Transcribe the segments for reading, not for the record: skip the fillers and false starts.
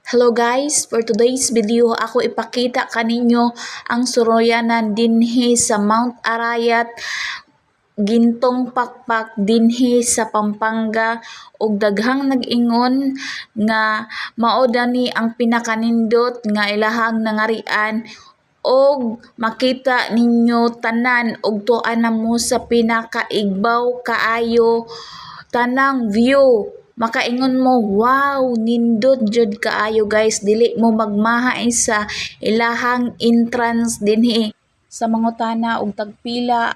Hello guys, for today's video ako ipakita kaninyo ang suroyanan dinhi sa Mount Arayat, Gintong Pakpak dinhi sa Pampanga ug daghang nag-ingon nga mao dani ang pinakanindot nga ilahang nangarian og makita ninyo tanan og tuan namo sa pinakaigbaw kaayo tanang view. Makaingon mo, wow, nindot jud kaayo guys, dili mo magmahay sa ilahang entrance dinhi sa mangutana og tagpila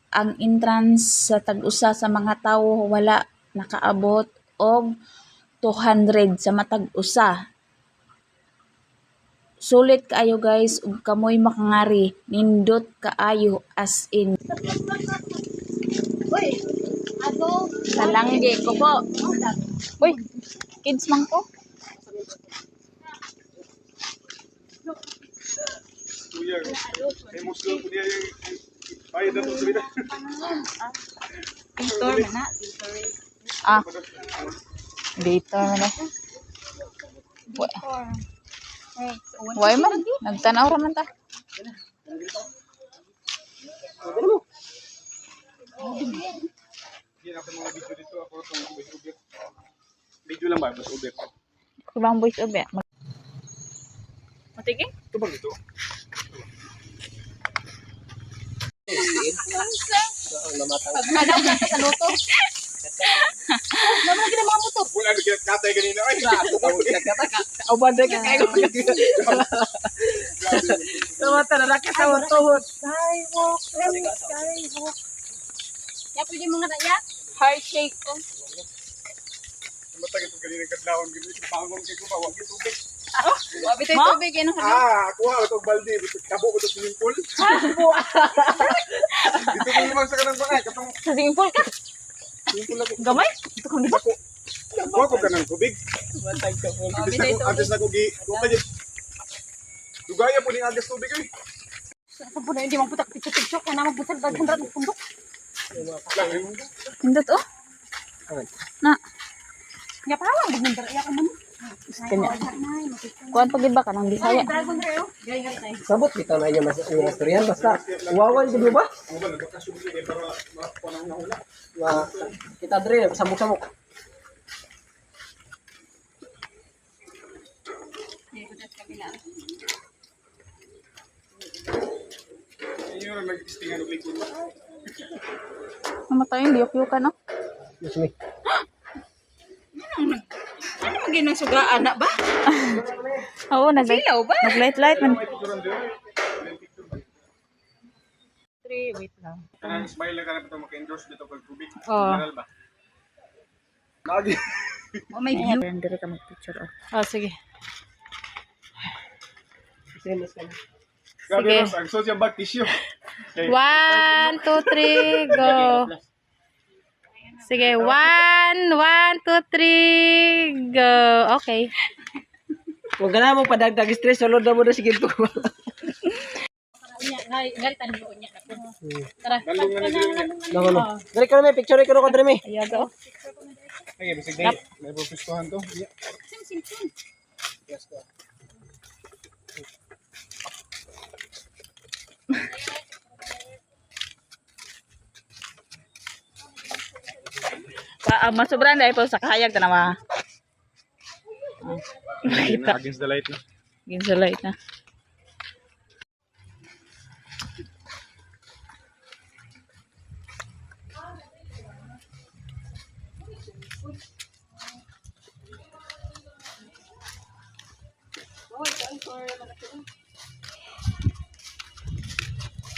ang entrance sa tag-usa sa mga tawo wala nakaabot og 200 sa matag usa. Sulit kaayo guys ug kamoy makangari, nindot kaayo as in. Uy, ano? Salangge ko po. Uy, kids man ko. Kuya, muslim po niya yung bayad na po sa vida. Pintor na na. Ah, dito na. Why man? Nagtanaw ra man ta. Hindi natin mga video dito. Ako itong voice over. Video lang ba? Voice over. Kubang voice over. Matiging? Ito ba dito? Pagkanaw na sa luto. Naman gina mga motor. Wala na kinatay kanina. Ay, O banda ka kayo. Tumata na raket sa tuhod. Skywalk, skywalk. Ya pwede mga na ya. Heart shape ko. matagay ito kanina kadlawang ganito. Bangon kayo ba? Huwag yung tubig. Wabi tayo tubig yan ang Kuha ko itong balde. Kabo ko itong swimming pool. Dito mo naman sa kanang bangay. Katong sa swimming pool ka. swimming pool ako. Gamay? Ito kang diba? Kuha ko ka ng tubig. Antes na ko gi. Kuha ka dyan. Dugaya po ni Andes tubig eh. Sa po na hindi magputak picture ka na magbutag daghan ng pundok. Nindot oh. Na, Ya pawang bugundar ya ka man. kanya. Kuan pagid ba ka ng Bisaya? Dragon rayo. Gay gay tay. Sabot kita na yung masturyan. Basta wawan di ba? Na kita dre samok-samok. Inyo na nag-istingan ng likod. Namatayin diyok-yukan no. Yes me. Ano mo ginasugaan na ba? Oo, nag-light man. Wait lang. Kanang smile lang ka na ito maka-endorse dito pag tubig. Oo. Mahal ba? Lagi. Oh may view. Ayan, dire ka mag-picture oh. Oh, sige. Senos ka. Grabe Sige. Ros, ang social bag tissue. Okay. 1, 2, 3, go. Sige, 1, 1, 2, 3, go. Okay. Kung ka na mo padagdag stress, sulod na mo na sige to. Galitan mo niya. Tara. Nalungan na dito niya. No. Dali ka na may picture ko ka dre me. Ayaw go. Ay, bisig na. May pupustuhan to. Yeah. Yes, ko. Masobran dahil po sa kahayag na naman. Against the light na. Against the light na.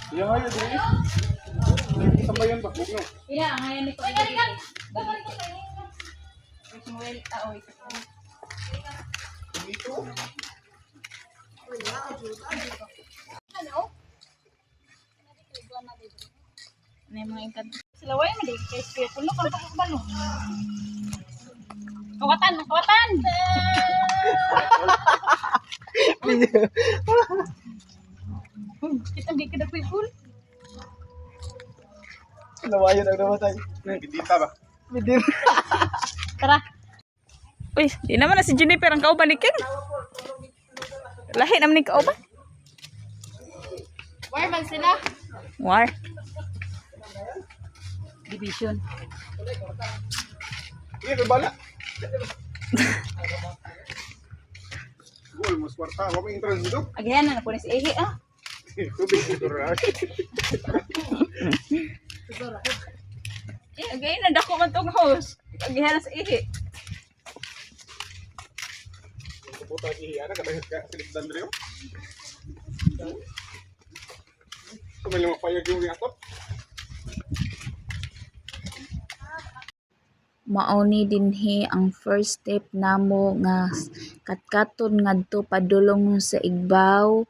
Yeah, ayo dili. Sambayan ba? Bugno. Iya, ngayon ni ko. Balikan. Samuel, oy. Dito. Ano yung mga ingkad? Sila way man di kay spear puno kan pakakbalo. Kawatan, kawatan. Kita di kada pul. Nawayo na namatay. Bidita ba? Bidim. Tara. Uy, di naman na si Jennifer ang kaubalikin. Lahi naman ni kauban. Where man sila? War. Division. Iya, berbala. Gol, mas kwarta. Huwag may entrance dito. Agayan na po ni si Ehe ah. Tubig dito rin. Agayan na dako man tong host. Agayan na sa Ehe. Puta ihi, ano ka Philip Dandrio? Kung may lumapayag yung reactor. Mauni dinhi ang first step namo nga katkaton ngadto padulong sa igbaw.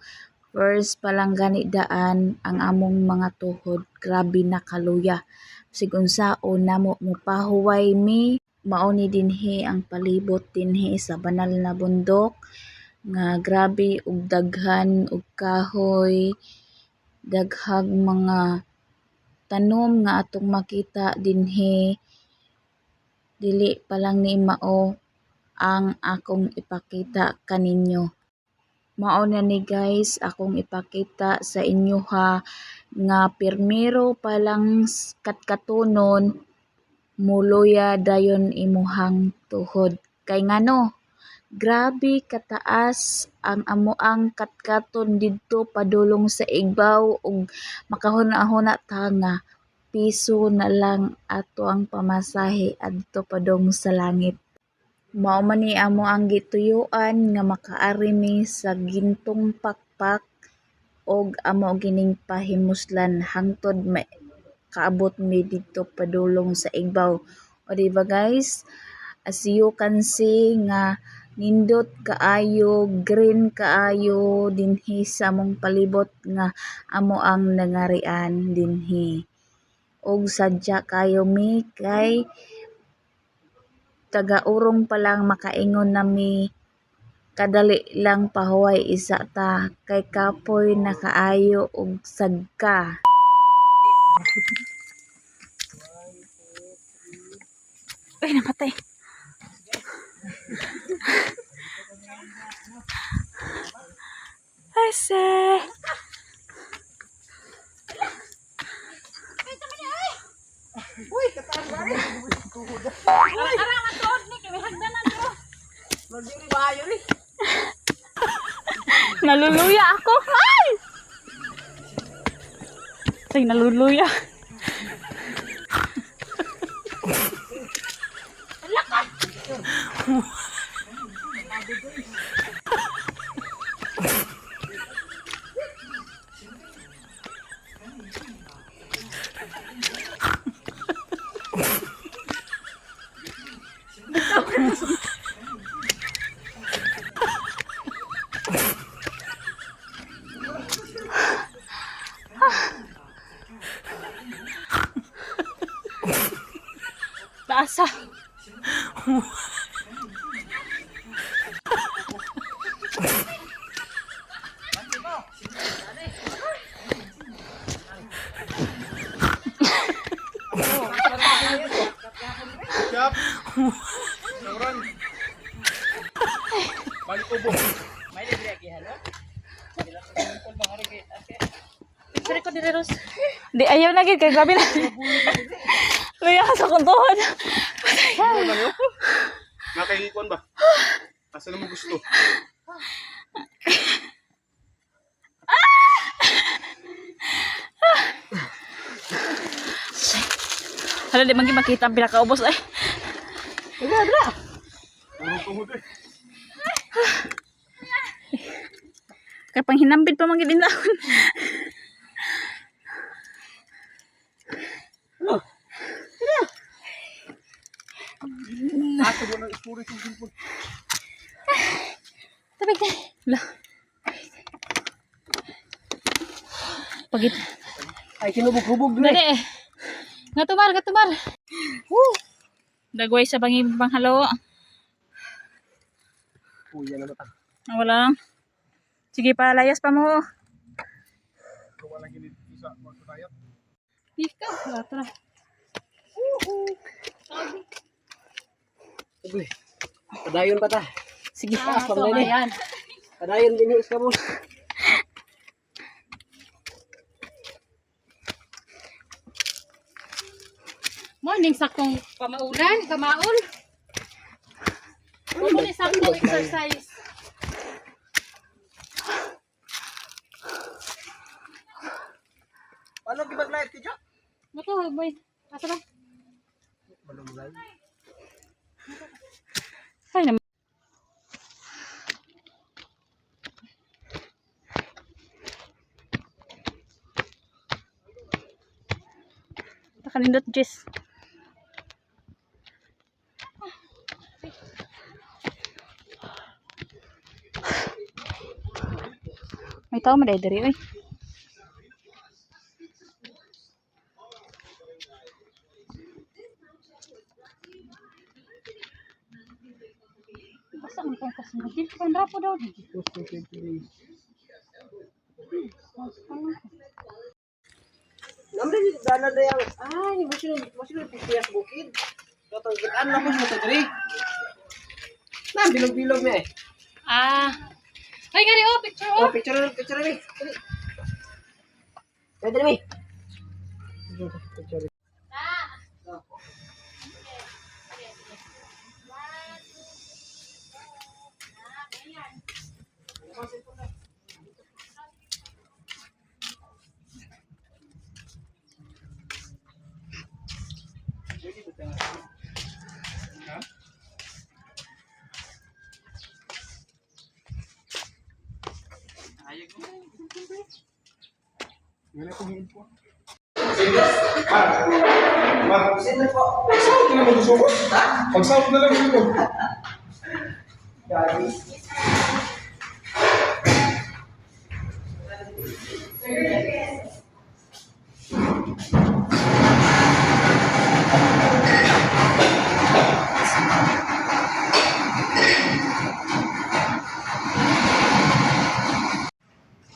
First palang gani daan ang among mga tuhod. Grabe na kaluya. Sig unsaon namo mopahuway mi. Mauni dinhi ang palibot dinhi sa banal na bundok nga grabe ug daghan ug kahoy, daghang mga tanom nga atong makita dinhi. Dili pa lang ni mao ang akong ipakita kaninyo. Mao na ni guys akong ipakita sa inyo ha nga pirmero pa lang katkatunon muluya dayon imuhang tuhod. Kay ngano? Grabe kataas ang amoang katkaton didto padulong sa igbaw ug makahuna-huna ta nga piso na lang ato ang pamasahe adto padung sa langit. Mao man ni amo ang gituyuan nga makaari mi sa gintong pakpak og amo gining pahimuslan hangtod kaabot mi didto padulong sa igbaw. O diba guys? As you can see nga nindot kaayo, green kaayo dinhi sa among palibot nga amo ang nangarian dinhi. Og sadya kayo mi kay taga-urong pa lang makaingon nami kadali lang pahuway isa ta kay kapoy na kaayo og sagka. Ay, namatay. Asa? Naluluya ako. Ay! Ay, naluluya. Taasa. Siap. Sauran. Balik ubo. Sorry ko dire Ros. Di ayaw na gid kay grabe na. Luya ka sa kuntuhan. Ano lang yun? Nakahikon ba? Asa naman gusto? Hala di man gyud makita ang pinakaubos ay. Tuhod eh. Kay panghinambid pa man gyud inahon. Asa mo ng story kung simpon. Tabig na. La. Pagit. Ay, kinubog-hubog na. Dali. Gatumar, gatumar. Dagway sa panghalo. Uy, yan na ta. Wala lang. Sige pa, layas pa mo. Wala ginit isa magpatayat. Ikaw, tara. Uy, padayon pa ta. Sige. Taas pa man din eh. Padayon din yung iskabon. Morning sakong pamaulan, kamaul. Morning sakong exercise. Paano gibag-light ti Jo? Nato, boy. Asa ba? Ay naman. Nakanindot, Jess. May tao maday diri oy. Basta ang kong kasunod. Kanda po daw. Namre ni dana na yang ay masih pipiyas bukid. Datang gitan na ko sa diri. Na bilog-bilog ni. Ah. Ay, ngari oh, picture Oh, oh. picture ni. Dali mi. Picture. Yan ako ngayon po. Pagsahod na lang magsusukot. Pagsahod na lang dito.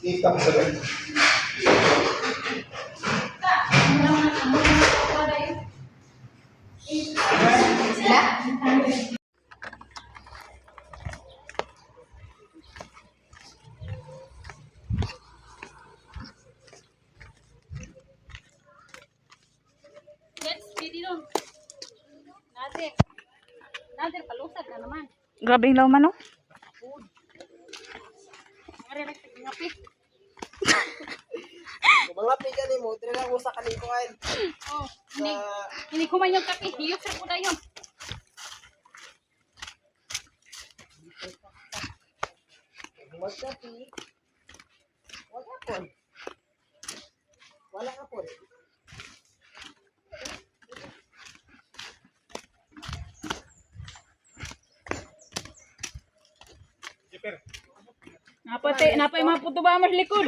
Kita ko sa rin. Let's video. Nadir, palusad na naman. Grabe yung lauman, no? Ngari ngapi. Mga pigan ni mo, diri lang usa kaning kuan. Oh, ini kumain yung kape. Hiyok sa po dayon. Magkapi. Wala pon. Wala ka pon. Napay mga puto ba mas likod?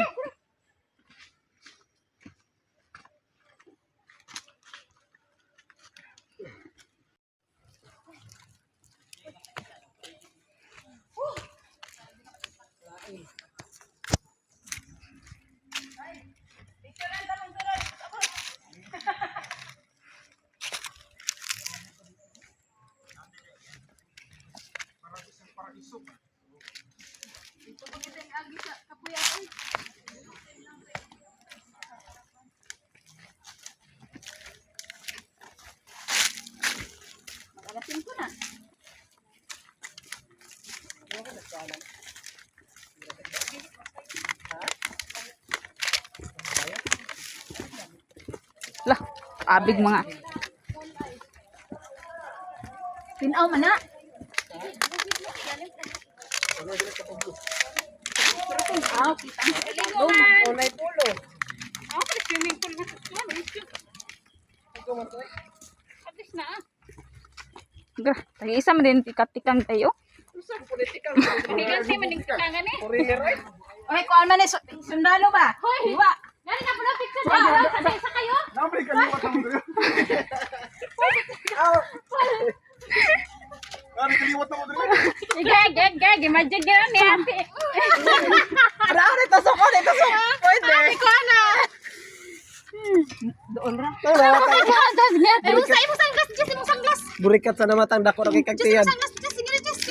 Magalasin ko na. Lah, abig mga. Tinaw man na. Aw, kita ang kaligo. Unay pulo. Aw, pala swimming pool nga sa tuwan. At least na. Gra, tagi-isa man din tikat-tikang tayo. Usa politika. Hindi kasi maningkitangan eh. Foreigner right? Oy, kuan man ni sundalo ba? Hoy! Diwa. Nari na pala picture sa sa kayo. Napay kaliwat naman dito. Kaliwat naman dito. Gag, imagine gano'n ni ate. Ara, dito sa ko, dito sa. Pwede. Ko na. Doon ra. Das niya. Imong sanglas, just imong sanglas. Burikat sa namatang dako ra kay Just kagtiyan. imong sanglas, just sige, just.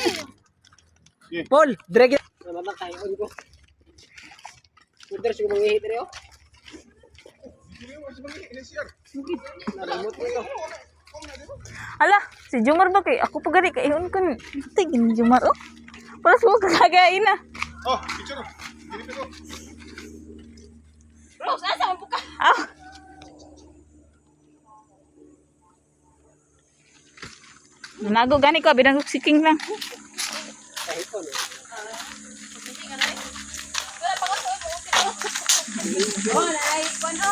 Paul, drag Namatang kayon ko. Puder siguro manghihit rin oh. Hindi mo sa mga inisiyar. Narimot ko ito. Ala, si Jumar ba kay ako pa gani kay kun tigin Jumar oh. Para mo kagagain na. Oh, picture na. Dili ko. Rose, asa mo buka? Ah. Nago gani ko bidang siking lang. Kahit po no. Oh, ay, ano?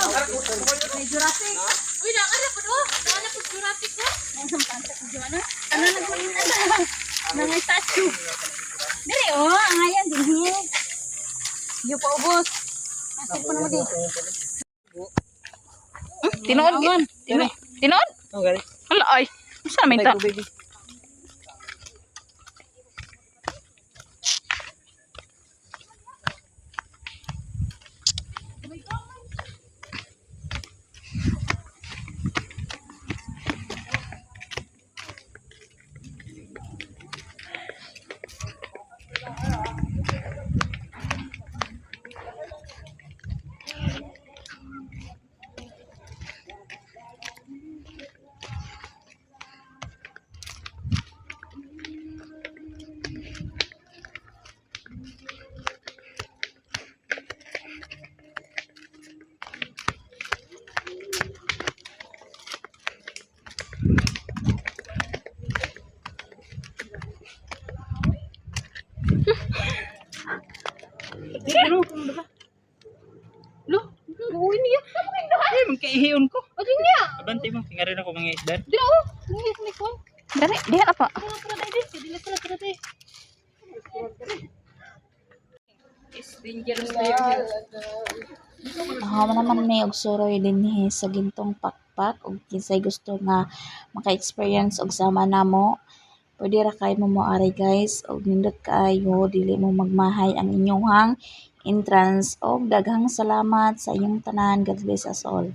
May Jurassic. Uy, nakara po do. Nakara po Jurassic ko. Ang sampanta ko Joanna. Ano nagkulit na? Nang statue. Dili oh, ang ayan din. Yo pa ubos. Asa pa naman di. Tinuod gid. Tinuod. Oh, gali. Ala ay. Sa may ta. Baby. Uy niya. Ay, magkaihiyon ko. Adi niya. Abante mo, tingarin ako mga isdar. Dili oh. Niya sa likod. Dali, diha apa? Tara tara dai. Dili tara dai. It's dangerous tayo. Ako naman may og suroy dinhi sa gintong pakpak ug kinsay gusto nga maka-experience og sama namo. Pwede ra kay mo moari guys og nindot kaayo dili mo magmahay ang inyong entrance og daghang salamat sa inyong tanan. God bless us all.